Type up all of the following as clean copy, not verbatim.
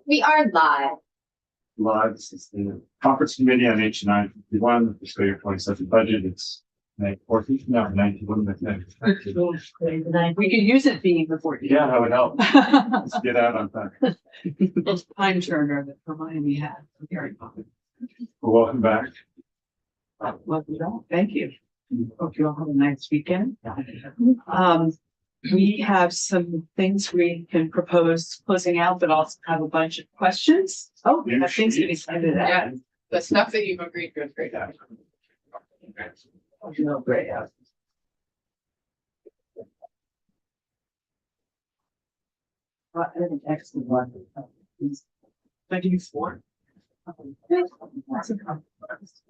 We are live. Live. This is the conference committee on H.951 fiscal year 27 budget. It's May 14th, no, 91. We could use it being the 14th. Yeah, that would help. Let's get out on time. It's time turner that Hermione had. Very fun. Well, welcome back. Well, you know, thank you. Hope you all have a nice weekend. We have some things we can propose closing out, but also have a bunch of questions. Oh, we have things to be excited Yeah, at. the stuff that you've agreed to is great. No, great. An excellent one. But you for? That's a compromise.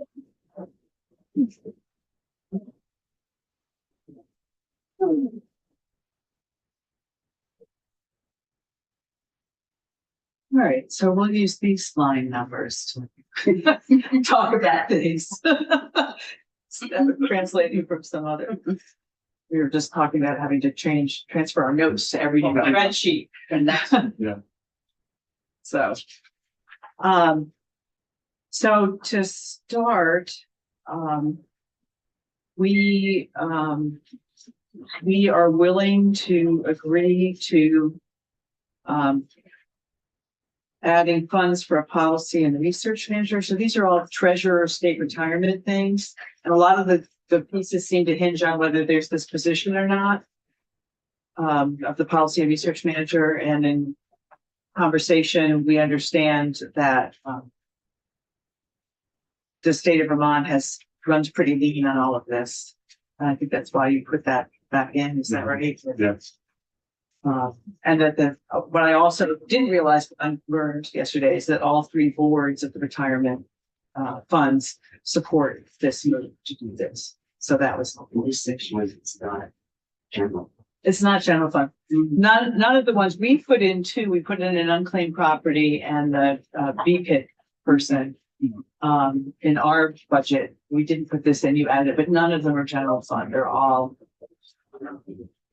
All right, so we'll use these line numbers to talk about things. Translating from some other. We were just talking about having to transfer our notes to every new spreadsheet, and that's. Yeah. So. So to start, we are willing to agree to adding funds for a policy and the research manager. So these are all treasurer state retirement things. And a lot of the pieces seem to hinge on whether there's this position or not of the policy and research manager. And in conversation, we understand that the state of Vermont runs pretty lean on all of this. And I think that's why you put that back in. Is that right? Yes. And that what I also didn't realize, I learned yesterday, is that all three boards of the retirement funds support this move to do this. So that was it's not general. It's not general fund. None of the ones we put in too. We put in an unclaimed property and the BPIC person in our budget. We didn't put this in. You added it, but none of them are general fund. They're all.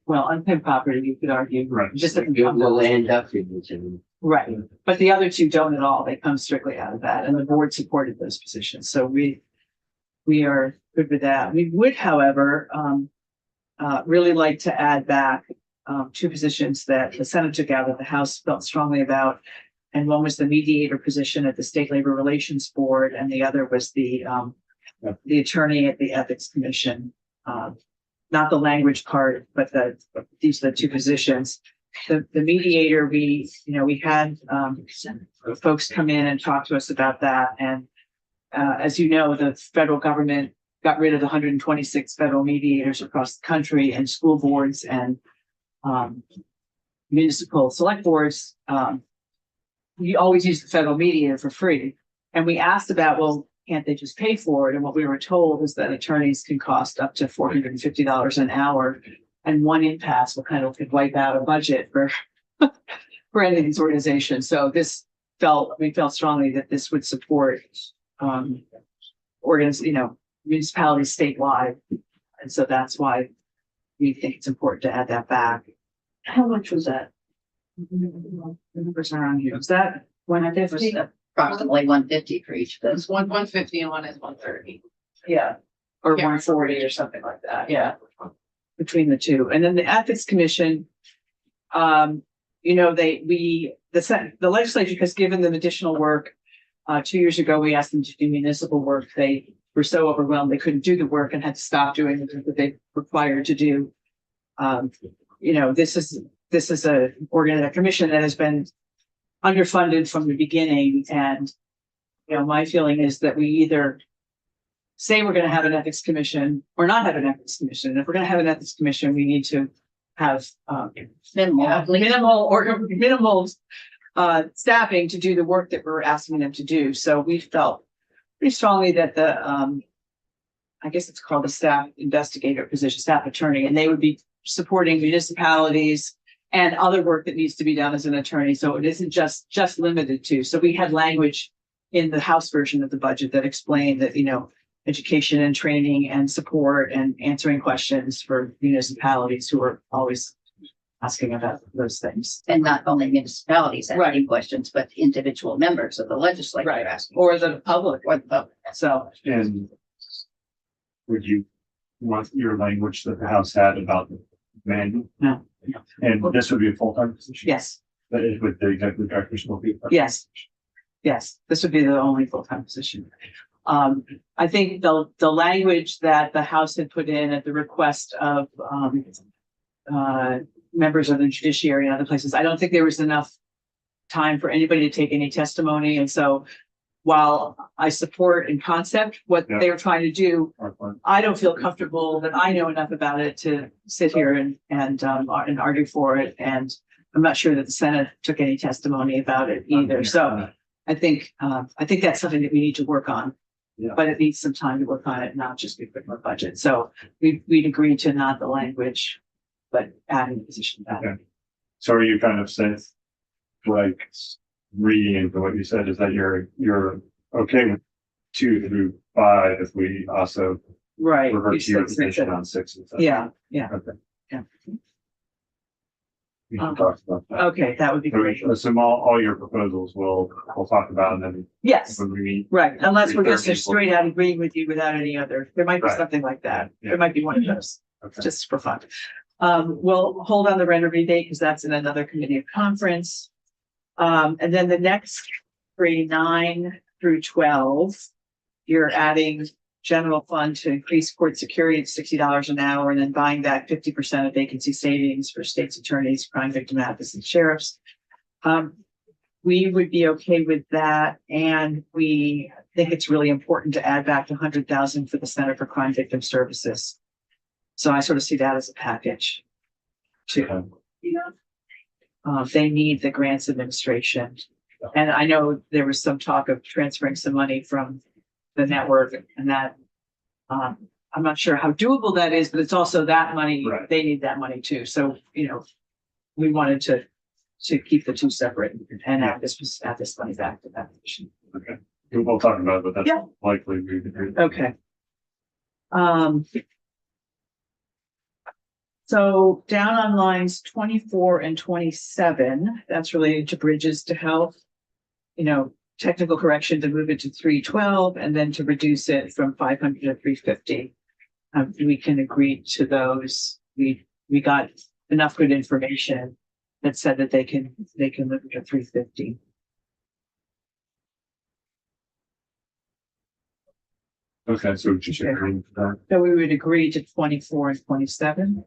Well, unclaimed property, you could argue, Right. just Will end up in right. But the other two don't at all. They come strictly out of that, and the board supported those positions. So we are good with that. We would, however, really like to add back two positions that the Senate took out that the House felt strongly about, and one was the mediator position at the State Labor Relations Board, and the other was the attorney at the Ethics Commission. Not the language part, but these are the two positions. The mediator, we had folks come in and talk to us about that. And as you know, the federal government got rid of 126 federal mediators across the country, and school boards and municipal select boards. You always use the federal mediator for free. And we asked about, well, can't they just pay for it? And what we were told is that attorneys can cost up to $450 an hour, and one impasse could wipe out a budget for any of these organizations. So we felt strongly that this would support municipalities statewide, and so that's why we think it's important to add that back. How much was that? The numbers are on here. Was that $150? approximately 150 for each of those. It's 150 and one is 130. Yeah, or 140 or something like that. Yeah, between the two. And then the Ethics Commission, the legislature has given them additional work. 2 years ago, we asked them to do municipal work. They were so overwhelmed they couldn't do the work and had to stop doing the work that they required to do. This is a commission that has been underfunded from the beginning, and my feeling is that we either say we're going to have an ethics commission or not have an ethics commission. And if we're going to have an ethics commission, we need to have minimal staffing to do the work that we're asking them to do. So we felt pretty strongly that I guess it's called the staff investigator position, staff attorney, and they would be supporting municipalities and other work that needs to be done as an attorney. So it isn't just limited to. So we had language in the House version of the budget that explained that, education and training and support and answering questions for municipalities who are always asking about those things. And not only municipalities asking Right. questions, but individual members of the legislature Right. asking. Or the public. Or the public. So, And would you want your language that the House had about the manual? No. And this would be a full-time position? yes, That is with the executive director still be? Yes. yes, this would be the only full-time position. I think the language that the House had put in at the request of, members of the judiciary and other places, I don't think there was enough time for anybody to take any testimony. And so while I support in concept what Yeah. they were trying to do, Or- I don't feel comfortable that I know enough about it to sit here and argue for it. And I'm not sure that the Senate took any testimony about it either. So I think that's something that we need to work on. Yeah. But it needs some time to work on it, not just be put in the budget. So we'd agreed to not the language, but adding the position back. Okay. So are you kind of saying, like, reading into what you said, is that you're okay with 2 through 5 if we also Right. revert You to your said three, position seven. on 6 and 7? Yeah, yeah. Okay. Yeah. We can talk about that. Okay, that would be great. So assume all your proposals we'll talk about, and then Yes, when we meet. right. Unless we're just 3:30. straight out agreeing with you without any other, there might be Right. something like that. Yeah. There might be one of those, Okay. just for fun. We'll hold on the rent rebate because that's in another committee of conference. And then the next 3, 9 through 12, you're adding general fund to increase court security at $60 an hour and then buying back 50% of vacancy savings for state's attorneys, crime victim advocates and sheriffs. We would be okay with that. And we think it's really important to add back the 100,000 for the Center for Crime Victim Services. So I sort of see that as a package too. Okay. They need the grants administration. And I know there was some talk of transferring some money from the network and that, I'm not sure how doable that is, but it's also that money, Right. they need that money too. So, we wanted to keep the two separate and add this money back to that position. Okay. We'll talk about it, but that's Yeah. likely we would agree. Okay. So down on lines 24 and 27, that's related to bridges to health. Technical correction to move it to 312 and then to reduce it from 500 to 350. We can agree to those. We got enough good information that said that they can move it to 350. Okay, so just Okay. agreeing with that. So we would agree to 24 and 27.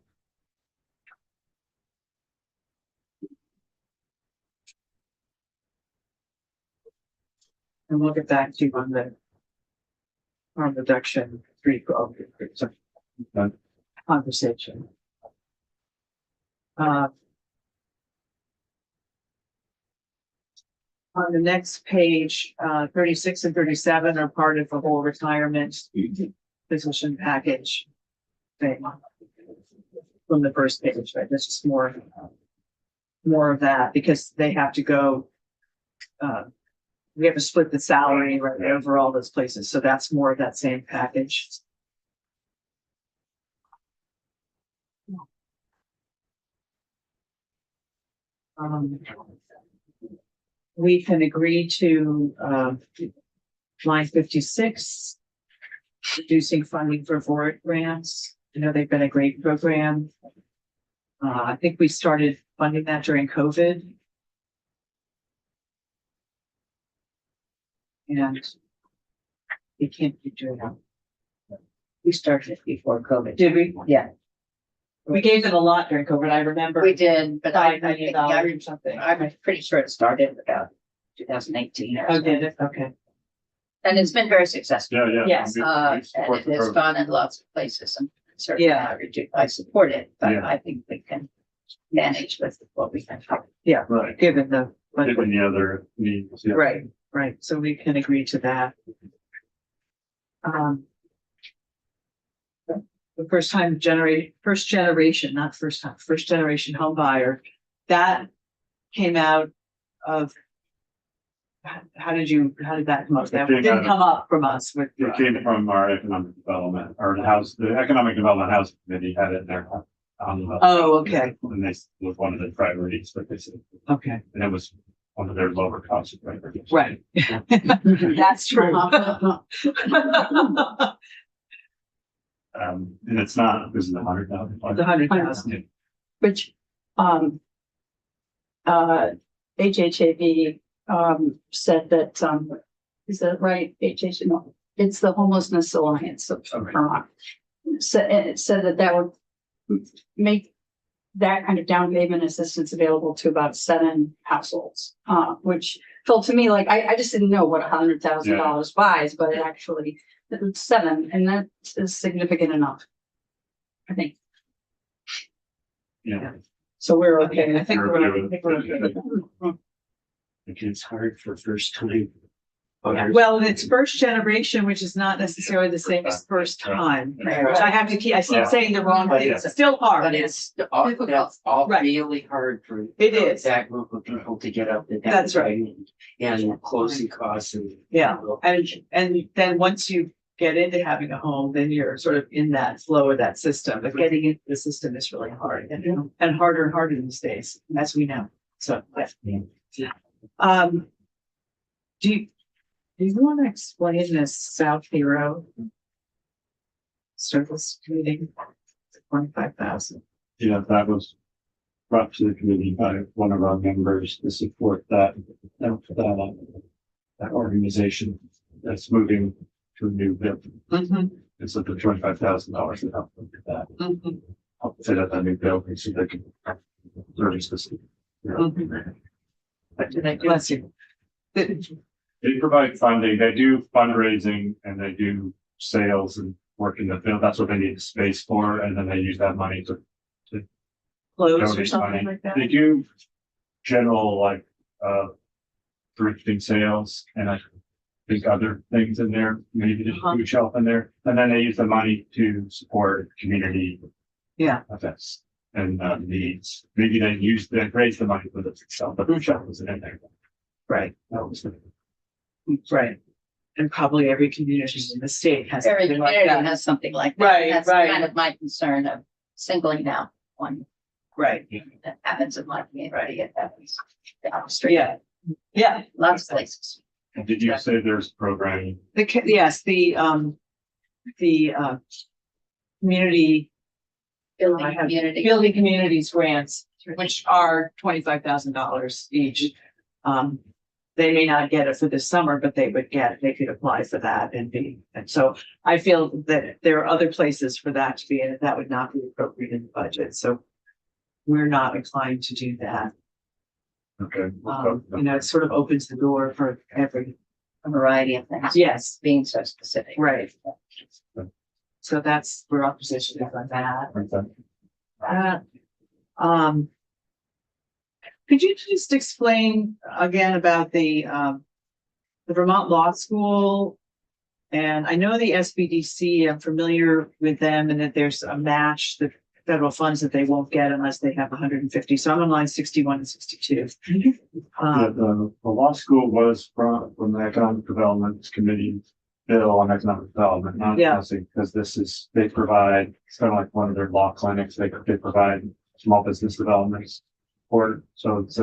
And we'll get back to you on the harm reduction 312 Okay. conversation. On the next page, 36 and 37 are part of the whole retirement position package thing from the first page, right? That's just more of that because they have to go, we have to split the salary right over all those places. So that's more of that same package. We can agree to, line 56, reducing funding for board grants. They've been a great program. I think we started funding that during COVID. And we can't keep doing that. We started it before COVID. Did we? Yeah, We gave them a lot during COVID. I remember. we did, but $5 million or something. I'm pretty sure it started about 2018 or Oh, something. did it? Okay. And it's been very successful. Yeah, yeah. Yes. We And support it the has program. gone in lots of places and certainly Yeah. I support it, but Yeah. I think we can manage with what we have. Right, Given the. given the other needs. Yeah. Right. So we can agree to that. The first generation home buyer, that came out of, how did that come up? That didn't come up from us with. It came from our economic development, or the economic development house committee had it in there. Oh, okay, And this was one of the priorities, like they said, okay, and it was one of their lower cost priorities. right. That's true. And it's not, this is $100,000. The 100,000. Which, HHAB, said that, is that right? No, it's the Homelessness Alliance of Vermont. It said that that would make that kind of down payment assistance available to about 7 households, which felt to me like, I just didn't know what $100,000 buys, but it actually, it's 7, and that is significant enough, I think. Yeah. So we're okay. I think we're okay. It's hard for first time. Well, it's first generation, which is not necessarily the same as first time, which I have to keep, I keep saying the wrong thing. It's still hard. But it's all, that's all Right. really hard for. It is. That group of people to get up. That's right. And closing costs and. Yeah. And then once you get into having a home, then you're sort of in that flow of that system, but getting into the system is really hard and harder and harder these days, as we know. So, yeah. Do you want to explain this South Hero service meeting? 25,000. Yeah, that was brought to the committee by one of our members to support that organization that's moving to a new building. Mm-hmm, And so the $25,000 to help them with that, mm-hmm, help fit up that new building so they can service this. What do they do? Bless you. They provide funding, they do fundraising and they do sales and work in the field. That's what they need the space for. And then they use that money to Clothes or donate something money. like that? They do general thrifting sales and I think other things in there, maybe there's food shelf in there. And then they use the money to support community Yeah. events and needs. Maybe they raise the money for the shelf, but the shelf isn't in there. Right, That was right. And probably every community in the state has Every something like community that. has something like that. Right, That's right. kind of my concern of singling out one Right, that happens in my community. It happens down the street. yeah, yeah. Lots of places. And did you say there's programming? Yes, the community Building I have- community. building communities grants, which are $25,000 each. They may not get it for this summer, but they could apply for that and so I feel that there are other places for that to be in it. That would not be appropriate in the budget. So we're not inclined to do that. Okay. It sort of opens the door for every, A variety of things. yes, Being so specific. right. So that's where our position is on that. Could you just explain again about the Vermont Law School? And I know the SBDC, I'm familiar with them and that there's a match, the federal funds that they won't get unless they have 150. So I'm on line 61 and 62. The law school was from the Economic Development Committee bill on economic development, not Yeah. housing, because they provide, it's kind of like one of their law clinics, they provide small business development support. So it's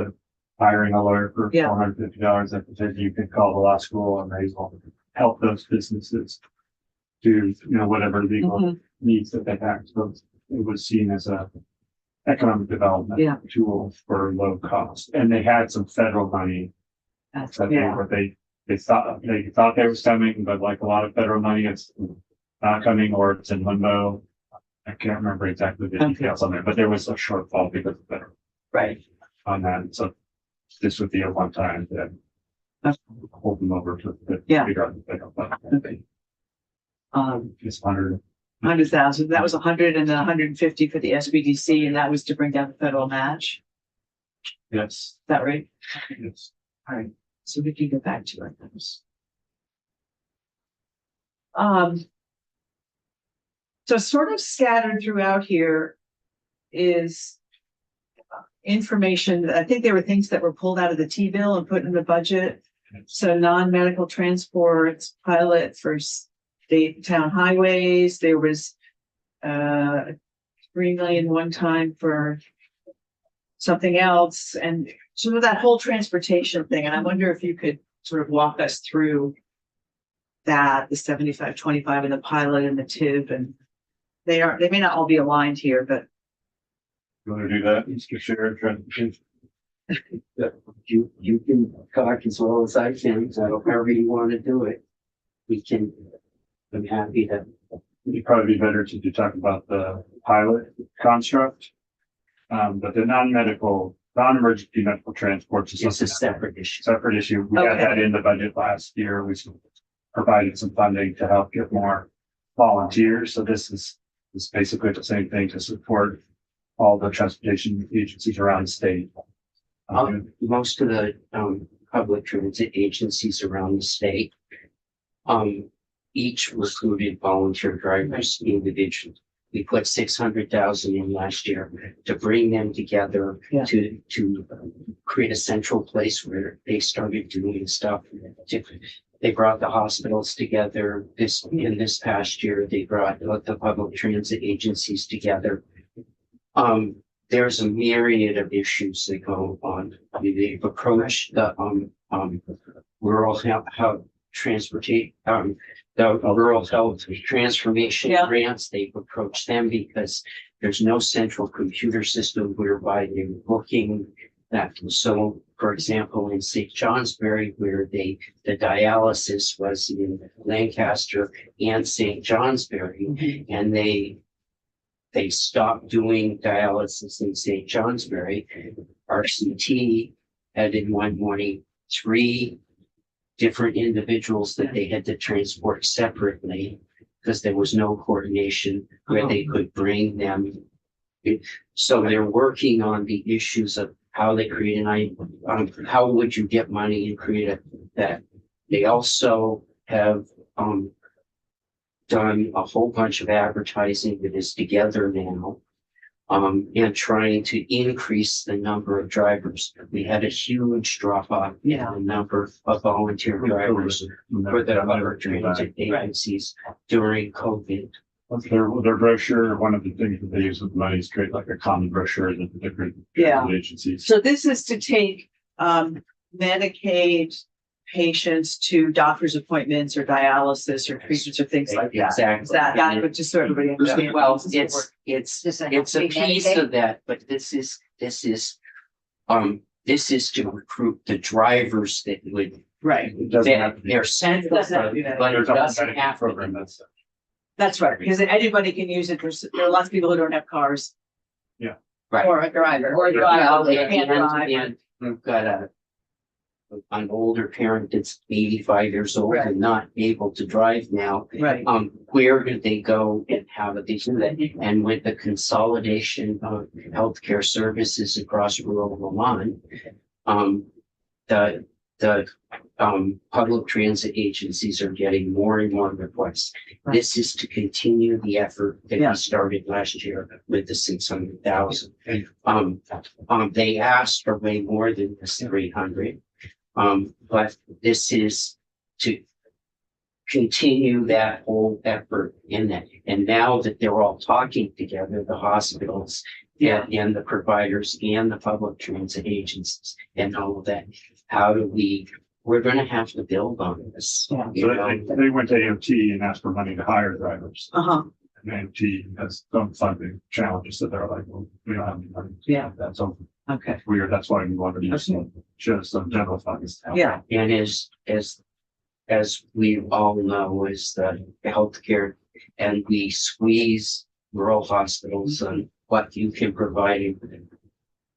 hiring a lawyer for Yeah. $450 that you can call the law school and they will help those businesses do, whatever legal Mhm. needs that they have. So it was seen as a economic development Yeah. tool for low cost. And they had some federal money That's, that yeah, they thought they was coming, but like a lot of federal money, it's not coming or it's in limbo. I can't remember exactly the Okay. details on there, but there was a shortfall because of federal right. on that. So this would be a one time that Okay. hold them over to Yeah. figure out the federal funding. Okay. It's 100,000. That was 100 and then 150 for the SBDC, and that was to bring down the federal match. yes, Is that right? yes. All right. So we can get back to it. So sort of scattered throughout here is information. I think there were things that were pulled out of the T-bill and put in the budget. So non-medical transports, pilot for state town highways. There was 3 million one time for something else, and sort of that whole transportation thing, and I wonder if you could sort of walk us through that, the 75-25 and the pilot and the TIB, and they may not all be aligned here, but You want to do that, Mr. Sheriff? You can talk as well as I can, so however you want to do it. I'm happy to. It'd probably be better to talk about the pilot construct. But the non-emergency medical transports is It's a something separate issue. separate issue. We had Okay. that in the budget last year. We provided some funding to help get more volunteers. So this is basically the same thing to support all the transportation agencies around the state. Most of the public transit agencies around the state each recruited volunteer drivers individually. We put 600,000 in last year to bring them together Yeah. to create a central place where they started doing stuff. They brought the hospitals together in this past year. They brought the public transit agencies together. There's a myriad of issues that go on. I mean, they've approached the rural health transportation, the rural health transformation Yeah. grants. They've approached them because there's no central computer system whereby they're booking that. So, for example, in St. Johnsbury, where the dialysis was in Lancaster and St. Johnsbury, and they stopped doing dialysis in St. Johnsbury. RCT had in one morning 3 different individuals that they had to transport separately because there was no coordination where they could bring them. So they're working on the issues of how they create how would you get money and create that. They also have done a whole bunch of advertising that is together now, and trying to increase the number of drivers. We had a huge drop off in the number of volunteer drivers for the other transit agencies during COVID. Their brochure, one of the things that they use with money is create like a common brochure that the different transit agencies. so this is to take Medicaid patients to doctor's appointments or dialysis or treatments or things like that. Exactly. Is that, but just so everybody understands. Well, This is what it's Does it have a to be piece Medicaid? of that, but this is to recruit the drivers that would, right, It doesn't have to be. they're central, Doesn't have to be that. but it There's a doesn't Medicaid have to program be. that's right, because anybody can use it. There are lots of people who don't have cars. Right. Or a driver. Or a driver, they can't drive. And we've got an older parent that's 85 years old Right. and not able to drive now. Right. Where do they go and how do they do that? And with the consolidation of healthcare services across rural Vermont, the public transit agencies are getting more and more requests. Right. This is to continue the effort that Yeah. we started last year with the 600,000. They asked for way more than this 300. But this is to continue that whole effort in that. And now that they're all talking together, the hospitals and the providers and the public transit agencies and all of that, we're going to have to build on this. Yeah. You So know? they went to AMT and asked for money to hire drivers. Uh-huh, And AMT has some funding challenges that they're like, well, we don't have any money. Yeah. That's okay, weird. That's why we wanted to use some general funds. to help. yeah, And as we all know, is the healthcare, and we squeeze rural hospitals on what you can provide.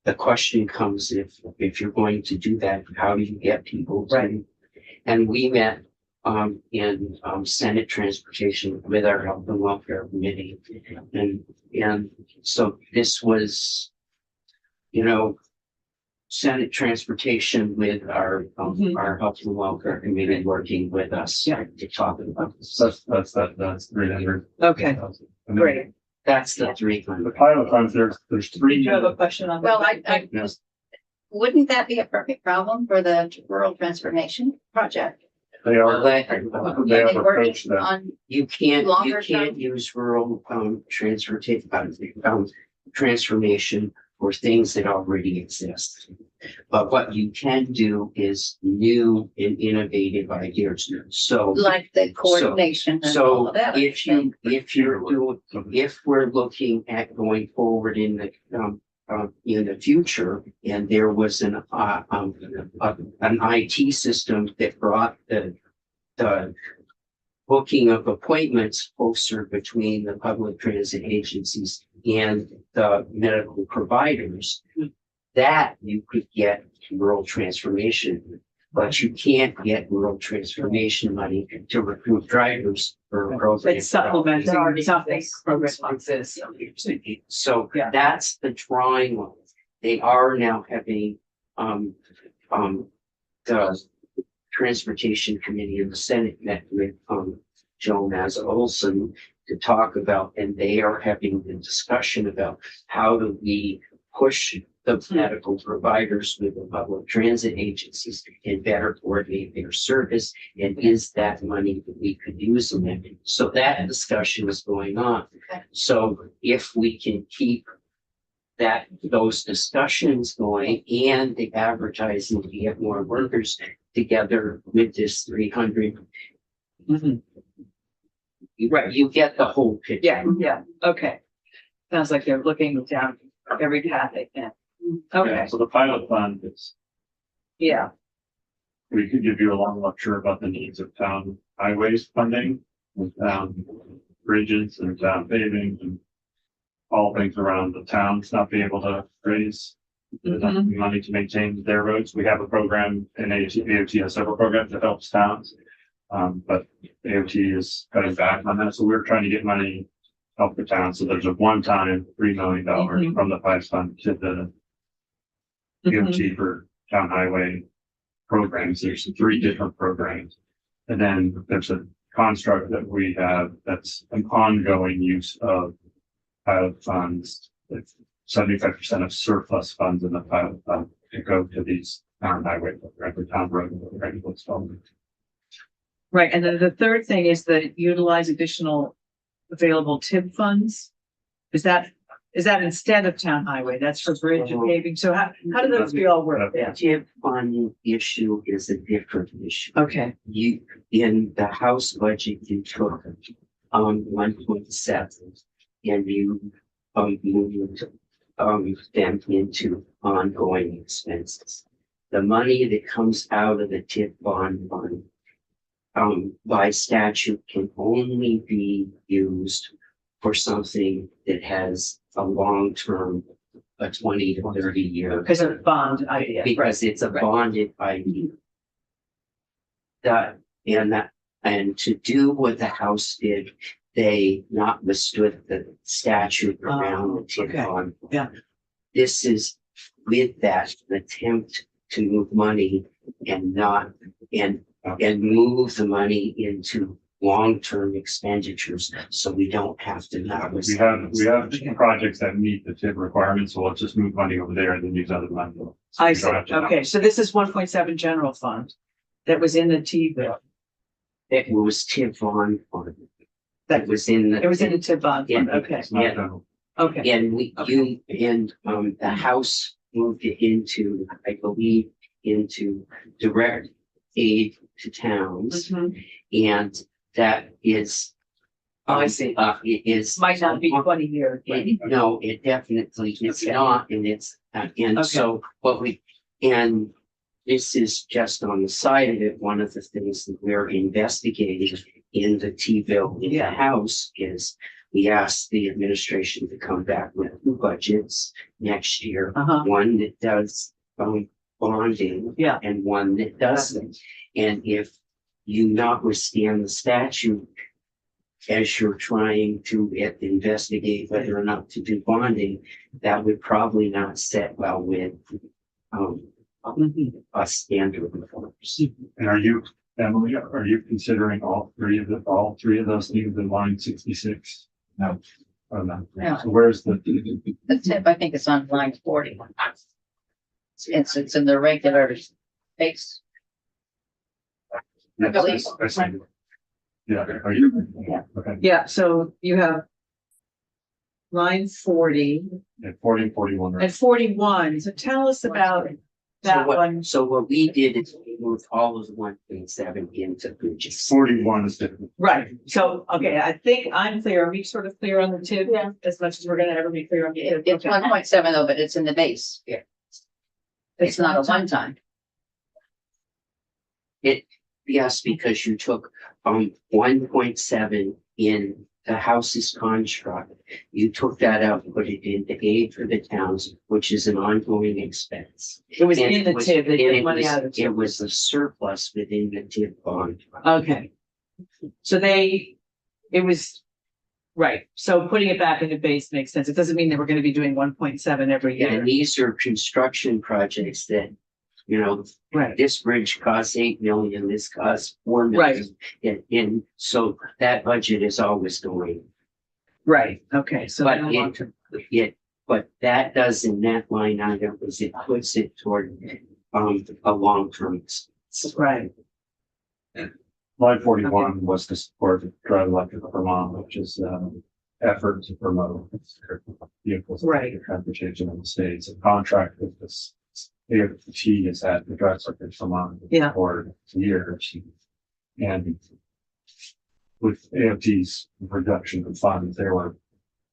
The question comes, if you're going to do that, how do you get people to? Right. And we met in Senate Transportation with our Health and Welfare Committee, and so this was, Senate Transportation with our Health and Welfare Committee working with us Yeah. to talk about this. That's 300. okay, And then great. That's the The 300. pilot funds, there's 3. Do you have a question on? Well, that? Yes. wouldn't that be a perfect problem for the rural transformation project? They are, they And have we're approached that. on, You can't Longer term? use rural, transformation for things that already exist. But what you can do is new and innovative ideas. So, like the coordination and all so of that. if we're looking at going forward in the future, and there was an IT system that brought the booking of appointments closer between the public transit agencies and the medical providers, that you could get rural transformation, but you can't get rural transformation money to recruit drivers for a program. It's supplementing something program like this. So Yeah. that's the drawing line. They are now having, the Transportation Committee in the Senate met with, Joe Mazza Olson to talk about, and they are having the discussion about how do we push the medical providers with the public transit agencies and better coordinate their service, and is that money that we could use in that? So that discussion is going on. Okay. So if we can keep those discussions going and the advertising to get more workers together with this 300, Mhm. right, you get the whole picture. Yeah, okay. Sounds like they're looking down every path they can. Okay, Yeah, so the pilot fund is, yeah, we could give you a long lecture about the needs of town highways funding, and town bridges and town paving and all things around the towns not being able to raise enough money to maintain their roads. We have a program in AOT has several programs that helps towns. But AOT is cutting back on that. So we're trying to get money to help the town. So there's a one-time $3 million from the PIPES fund to the AOT for town highway programs. There's 3 different programs. And then there's a construct that we have that's an ongoing use of pilot funds. It's 75% of surplus funds in the pilot fund to go to these town highway programs, or town road programs, what's called. right. And then the third thing is that utilize additional available TIP funds. Is that instead of town highway? That's for bridge and paving. So how do those three all work? The Yeah. TIP fund issue is a different issue. Okay. You, in the House budget, you took 1.7 and you moved them into ongoing expenses. The money that comes out of the TIP bond fund by statute can only be used for something that has a long-term, a 20 to 30 year. Because of the bond idea. Because it's a bonded idea. And to do what the House did, they not withstood the statute around the TIP okay. bond. Yeah. This is with that an attempt to move money and move the money into long-term expenditures, so we don't have to now. We have projects that meet the TIP requirements, so let's just move money over there and then use other money. I We see. don't have to- Okay, so this is 1.7 general fund that was in the T bill. It was TIP bond fund. That was in the. It was in the TIP bond fund. Yeah. Okay, It's not Yeah. done. okay. And Okay. the House moved it into, I believe, into direct aid to towns. Mhm. And that is. Oh, I see. It is. Might not be 20 years. No, it definitely is Okay. not, and it's, and Okay. so and this is just on the side of it, one of the things that we're investigating in the T-bill in the Yeah. House is we asked the administration to come back with 2 budgets next year, Uh-huh. one that does bonding Yeah. and one that doesn't. And if you notwithstand the statute, as you're trying to investigate whether or not to do bonding, that would probably not set well with us standard reforms. And are you, Emily, are you considering all three of those things in line 66? No. Oh, no. No. So where's the? the tip, I think it's on line 40. It's in the regular base. Yeah, believe. I see. Yeah, are you? Yeah. Okay, Yeah, so you have line 40 yeah, 40, 41. right? and 41. So tell us about that one. So what we did is we moved all of the 1.7 into bridges. 41 is different. Right. So, okay, I think I'm clear. Are we sort of clear on the TIB? Yeah. As much as we're gonna ever be clear on the TIB? It's Okay. 1.7 though, but it's in the base. Yeah. It's not a one time. Yes, because you took 1.7 in the house's construct. You took that out and put it into aid for the towns, which is an ongoing expense. It was And in the TIB, they and took it money was- out of the It TIB. was a surplus within the TIB bond. Okay. So it was, right. So putting it back into base makes sense. It doesn't mean that we're gonna be doing 1.7 every year. And these are construction projects that, you know, Right. this bridge costs 8 million, this costs 4 Right. million. And so that budget is always going. Right. Okay, so. But then but that does in that line item is it puts it toward, a long-term expense. Right. Line 41 was to support the Drive Electric Vermont, which is, effort to promote vehicles. Right. Transportation in the states, a contract with this. AFT has had the Drive Electric Vermont. Yeah. For years. And with AFT's reduction of funds, they were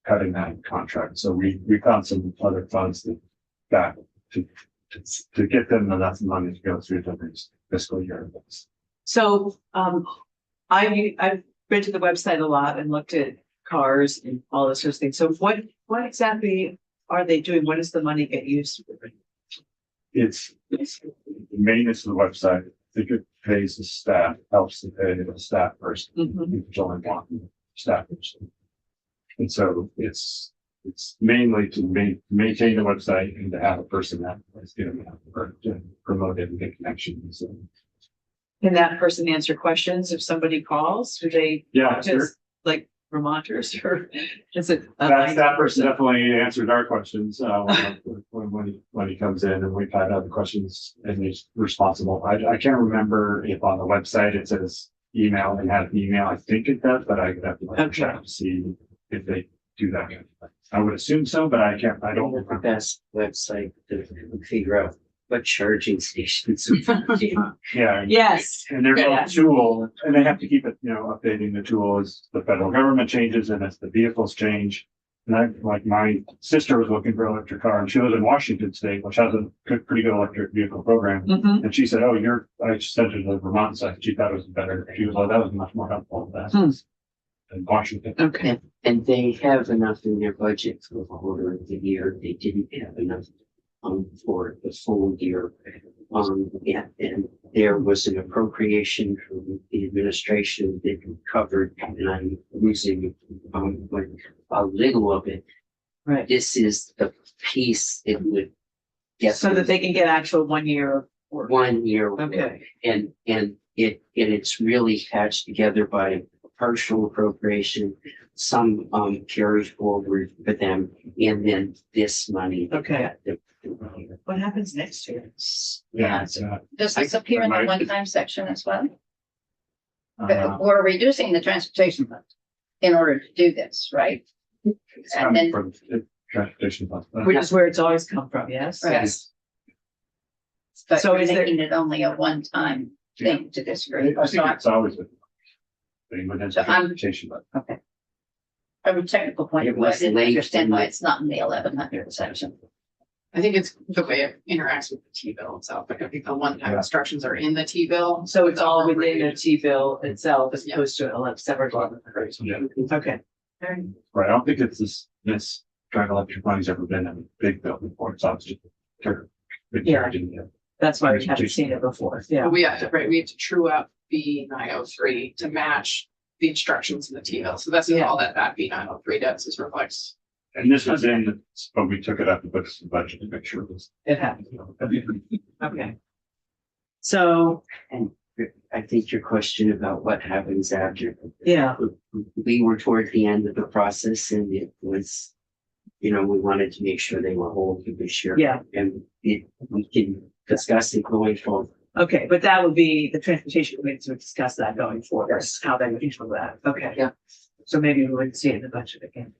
cutting that contract. So we found some other funds that got to get them enough money to go through the next fiscal year. So, I've been to the website a lot and looked at cars and all this sort of thing. So what exactly are they doing? What does the money get used for? It's maintenance of the website. I think it pays the staff, helps to pay the staff person. Mhm. There's only one staff person. And so it's mainly to maintain the website and to have a person that is going to promote it and get connections. And Can that person answer questions if somebody calls? Do they yeah, sure. just like Vermonters or is it? That person definitely answered our questions, when he comes in, and we've had other questions and he's responsible. I can't remember if on the website it says email and have email. I think it does, but I have to check to see if they do that. I would assume so, but I don't The remember. best website to figure out what charging stations. we do. Yeah. Yes. And there's Yeah. a tool, and they have to keep it, updating the tool as the federal government changes and as the vehicles change. And like my sister was looking for an electric car and she lives in Washington State, which has a pretty good electric vehicle program. Mhm. And she said, oh, I sent her to the Vermont site. She thought it was better. She was like, that was much more helpful than in Washington. Okay. And they have enough in their budget for the quarter of the year. They didn't have enough for the full year. And there was an appropriation from the administration that covered, and I'm losing like a little of it. Right. This is the piece it would get. So that they can get actual 1 year work. 1 year. work. Okay. And it's really patched together by partial appropriation, some carry forward for them, and then this money. Okay. What happens next year? Yeah. Does this appear in the one-time section as well? Uh, We're reducing the transportation fund in order to do this, right? it's And coming then, from the transportation fund. Which is where it's always come from, yes? Right. Yes. but So you're is there- making it only a one-time thing to this group. I think it's always been. Within So I'm- transportation, but From a technical point of It view, I was didn't late understand in why the- it's not in the 1100 section. I think it's the way it interacts with the T-bill itself. Like I think the one-time Yeah. instructions are in the T-bill. So it's all within the appropriated. T-bill itself as Yeah. opposed to a separate one. yeah. Okay. Right, I don't think it's this Drive Electric money's ever been in a big bill before. It's obviously. Big Yeah. charge in there. That's why we haven't seen it before. Yeah. But we have to true up B903 to match the instructions in the T-bill. So that's Yeah. all that B903 does is reflects. And this was but we took it up and put it in the budget to make sure it was. It happened. Okay. So, And I think your question about what happens after, yeah, we were toward the end of the process and it was, we wanted to make sure they were whole for this year. yeah. And we can discuss it going forward. Okay, but that would be the transportation committee to discuss that going forward, how they would handle that. Okay. Yeah. So maybe we would see it in the budget again.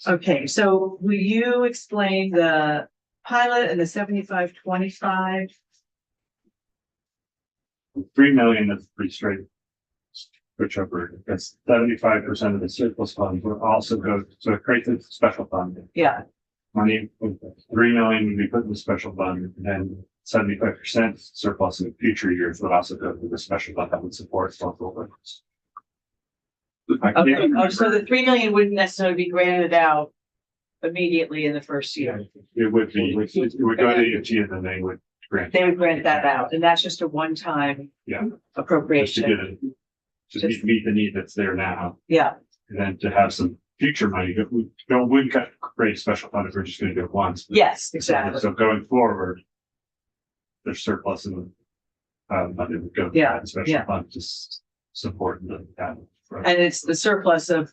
Okay, so will you explain the pilot and the 75-25? 3 million, that's pretty straight. Switch over, that's 75% of the surplus funds will also go, so it creates a special fund. Yeah, Money, 3 million would be put in the special fund, and then 75% surplus in future years would also go to the special fund that would support local governments. okay. Oh, so the 3 million wouldn't necessarily be granted out immediately in the first year. It would be, it would go to EFG and then they would grant. They would grant that out, and that's just a one-time Yeah. Just to appropriation. get it, just meet the need that's there now, Yeah, and then to have some future money, but we wouldn't create a special fund if we're just gonna do it once. yes, exactly. So going forward, there's surplus in money would go to Yeah, that special yeah. fund to support the town. And it's the surplus of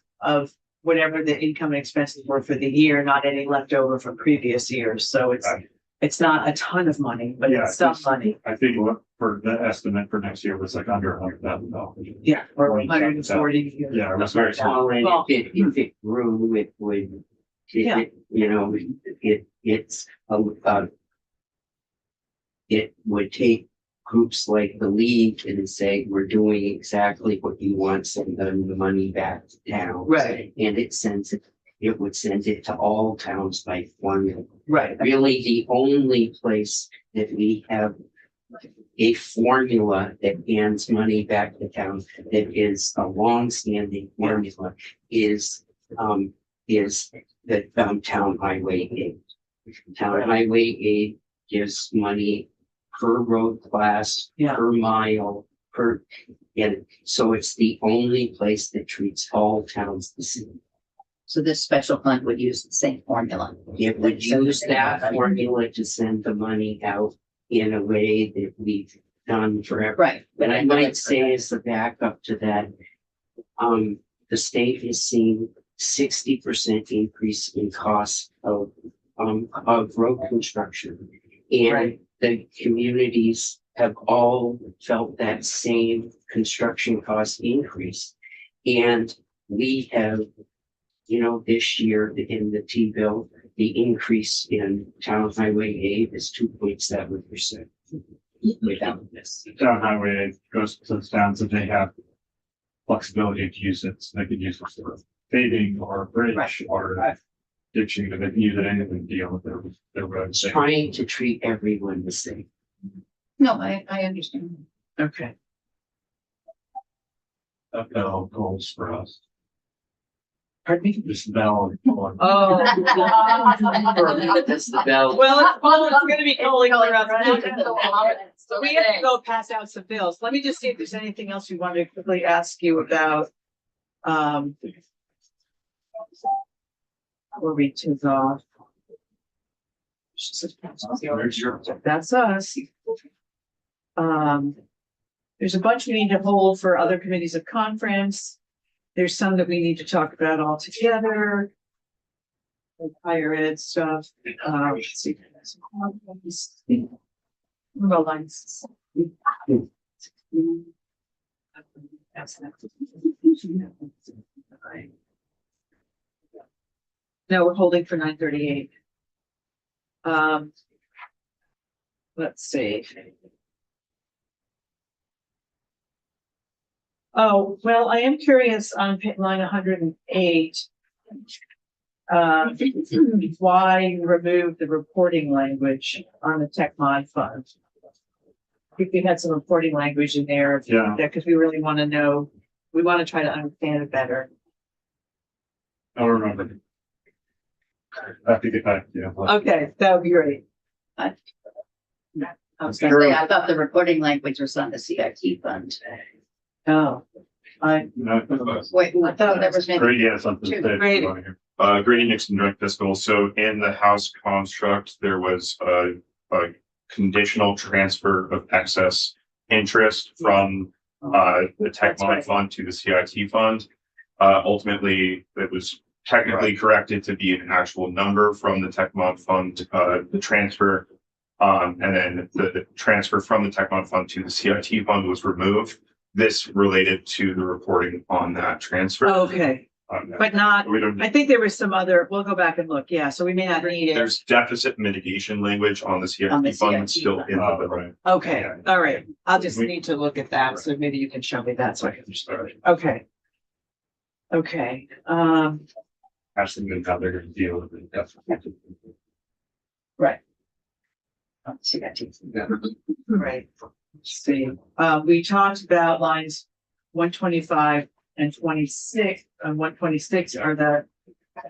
whatever the income and expenses were for the year, not any leftover from previous years. So it's not a ton of money, but Yeah, it's some it's- money. I think what for the estimate for next year was like under $100,000. Yeah, or 140. Yeah, it was very small. Well, and Well- if it grew, it would, Yeah. it's it would take groups like the league and say, we're doing exactly what you want, send them the money back to town. Right. And it would send it to all towns by formula. Right. Really, the only place that we have a formula that hands money back to town that is a long-standing formula is the town highway aid. Town highway aid gives money per road class, Yeah. per mile, and so it's the only place that treats all towns the same. So this special fund would use the same formula. It would use that formula to send the money out in a way that we've done forever. Right. But I might say as a backup to that, the state has seen 60% increase in cost of road construction. And Right. the communities have all felt that same construction cost increase. And we have, this year in the T-bill, the increase in town highway aid is 2.7% without this. Town highway goes to the towns that they have flexibility to use it, so they could use it for paving or bridge Right. or ditching, and they can use it anything to deal with their roads. Trying to treat everyone the same. No, I understand. Okay. That all goals for us. Pardon me? This bell. Oh. That's the bell. Well, it's gonna be calling for us. We have to go pass out some bills. Let me just see if there's anything else we want to quickly ask you about. Where we took off. That's us. There's a bunch we need to hold for other committees of conference. There's some that we need to talk about all together. Like higher ed stuff. Let's see. Remote lines. No, we're holding for 9:38. Let's see. Oh, well, I am curious on line 108. Why you removed the reporting language on the tech mod fund? I think we had some reporting language in there. Yeah. Because we really want to know, we want to try to understand it better. I'll remember. I have to get back, Okay, that would be great. I was gonna say, I thought the reporting language was on the CIT fund. Oh, Wait, I thought there was maybe. Great, yeah, something to say. Great. Grading Nixon joint fiscal. So in the House construct, there was a conditional transfer of excess interest from the tech That's mod right. fund to the CIT fund. Ultimately, it was technically corrected to be an actual number from the tech mod fund. The transfer And then the transfer from the tech fund to the CIT fund was removed. This related to the reporting on that transfer. Okay, but not, We don't, I think there was some other, we'll go back and look. Yeah, so we may not need it. there's deficit mitigation language on the On the CIT fund that's CIT still in the bill. Right. Okay, Yeah. all right. I'll just need to look at that. So maybe you can show me that so I can understand. Okay. Okay, Actually, maybe how they're gonna deal with it. Definitely. CIT. right. Let's see, we talked about lines 125 and 26. On 126 are the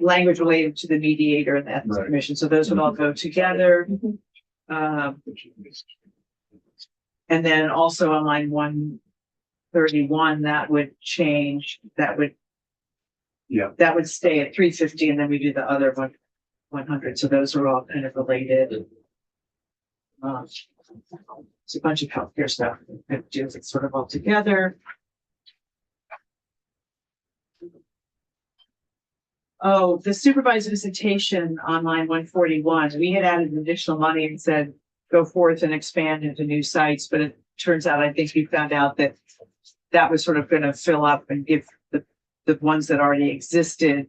language related to the mediator and the ethics Right. commission. So those would all go together. Um, and then also on line 131, that would change, that would stay at 350, and then we do the other 100. So those are all kind of related. It's a bunch of healthcare stuff that do it sort of all together. Oh, the supervised visitation on line 141, we had added additional money and said, go forth and expand into new sites, but it turns out, I think we found out that that was sort of gonna fill up and give the ones that already existed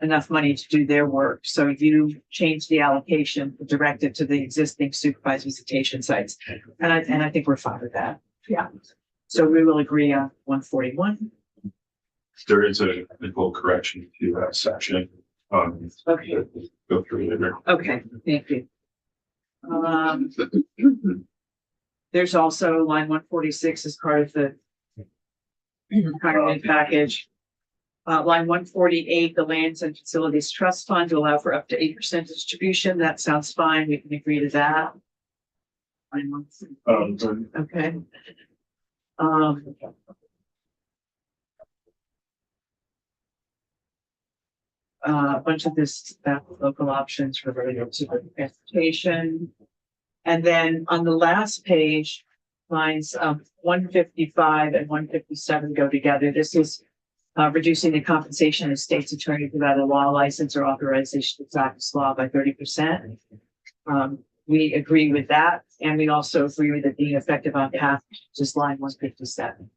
enough money to do their work. So you change the allocation, direct it to the existing supervised visitation sites. And I think we're fine with that. Yeah. So we will agree on 141. There is a little correction to that section. Okay. Go through it. Okay, thank you. There's also line 146 as part of the retirement package. Line 148, the Lands and Facilities Trust Fund to allow for up to 8% distribution. That sounds fine. We can agree to that. Line 148. Okay. A bunch of this about local options related to the transportation. And then on the last page, lines 155 and 157 go together. This is reducing the compensation of state's attorney without a law license or authorization to practice law by 30%. We agree with that. And we also agree with it being effective on behalf, just line 157.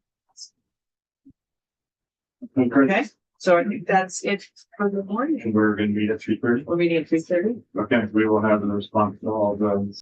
Okay, so I think that's it for the morning. We're gonna meet at 3:30. We're meeting at 3:30. Okay, we will have a response to all those.